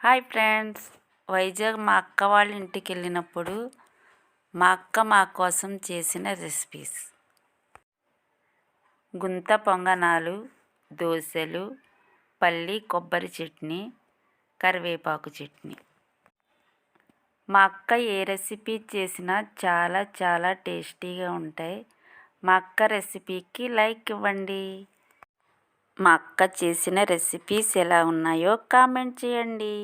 Hi friends, Vizag మా అక్క వాళ్ళ ఇంటికి వెళ్ళినప్పుడు మా అక్క మా కోసం చేసిన రెసిపీస్: గుంత పొంగనాలు, దోశలు, పల్లి కొబ్బరి చట్నీ, కరివేపాకు చట్నీ. మా అక్క ఏ రెసిపీ చేసినా చాలా చాలా టేస్టీగా ఉంటాయి. మా అక్క రెసిపీకి లైక్ ఇవ్వండి. మా అక్క చేసిన రెసిపీస్ ఎలా ఉన్నాయో కామెంట్ చేయండి.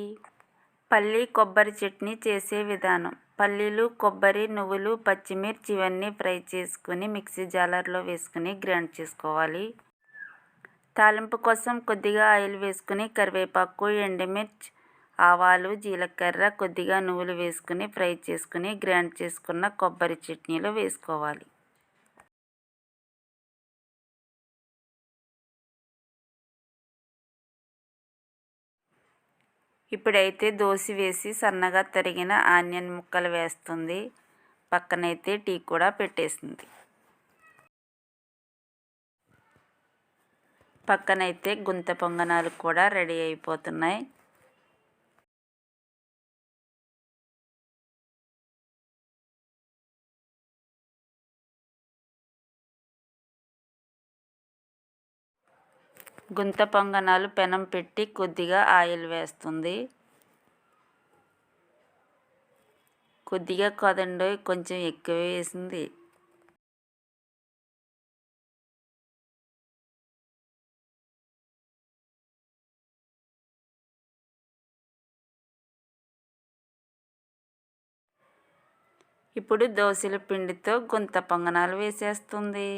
పల్లి కొబ్బరి చట్నీ చేసే విధానం: పల్లీలు, కొబ్బరి, నువ్వులు, పచ్చిమిర్చి ఇవన్నీ ఫ్రై చేసుకుని మిక్సీ జార్లో వేసుకుని గ్రైండ్ చేసుకోవాలి. తాలింపు కోసం కొద్దిగా ఆయిల్ వేసుకుని కరివేపాకు, ఎండుమిర్చి, ఆవాలు, జీలకర్ర, కొద్దిగా నువ్వులు వేసుకుని ఫ్రై చేసుకుని గ్రైండ్ చేసుకున్న కొబ్బరి చట్నీలో వేసుకోవాలి. ఇప్పుడైతే దోశ వేసి సన్నగా తరిగిన ఆనియన్ ముక్కలు వేస్తుంది. పక్కనైతే టీ కూడా పెట్టేసింది. పక్కనైతే గుంత పొంగనాలు కూడా రెడీ అయిపోతున్నాయి. గుంత పొంగనాలు పెనం పెట్టి కొద్దిగా ఆయిల్ వేస్తుంది. కొద్దిగా కదండో, కొంచెం ఎక్కువ వేసింది. ఇప్పుడు దోశల పిండితో గుంత పొంగనాలు వేసేస్తుంది.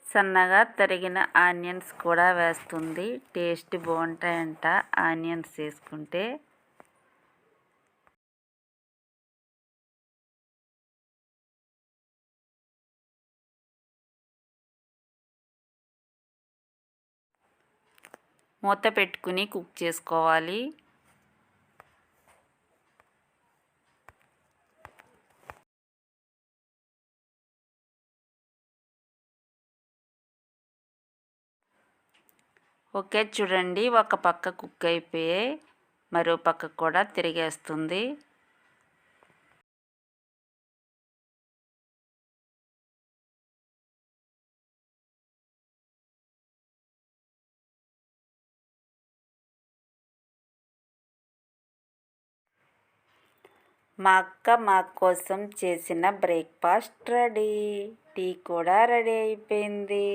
సన్నగా తరిగిన ఆనియన్స్ కూడా వేస్తుంది. టేస్ట్ బాగుంటాయంట ఆనియన్స్ వేసుకుంటే. మూత పెట్టుకుని కుక్ చేసుకోవాలి. ఓకే, చూడండి, ఒక పక్క కుక్ అయిపోయాయి, మరో పక్క కూడా తిరిగేస్తుంది. మా అక్క మా కోసం చేసిన బ్రేక్ఫాస్ట్ రెడీ. టీ కూడా రెడీ అయిపోయింది.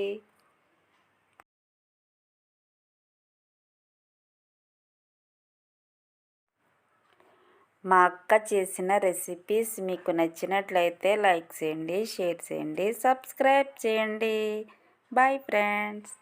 మా అక్క చేసిన రెసిపీస్ మీకు నచ్చినట్లయితే లైక్ చేయండి, షేర్ చేయండి, సబ్స్క్రైబ్ చేయండి. Bye friends.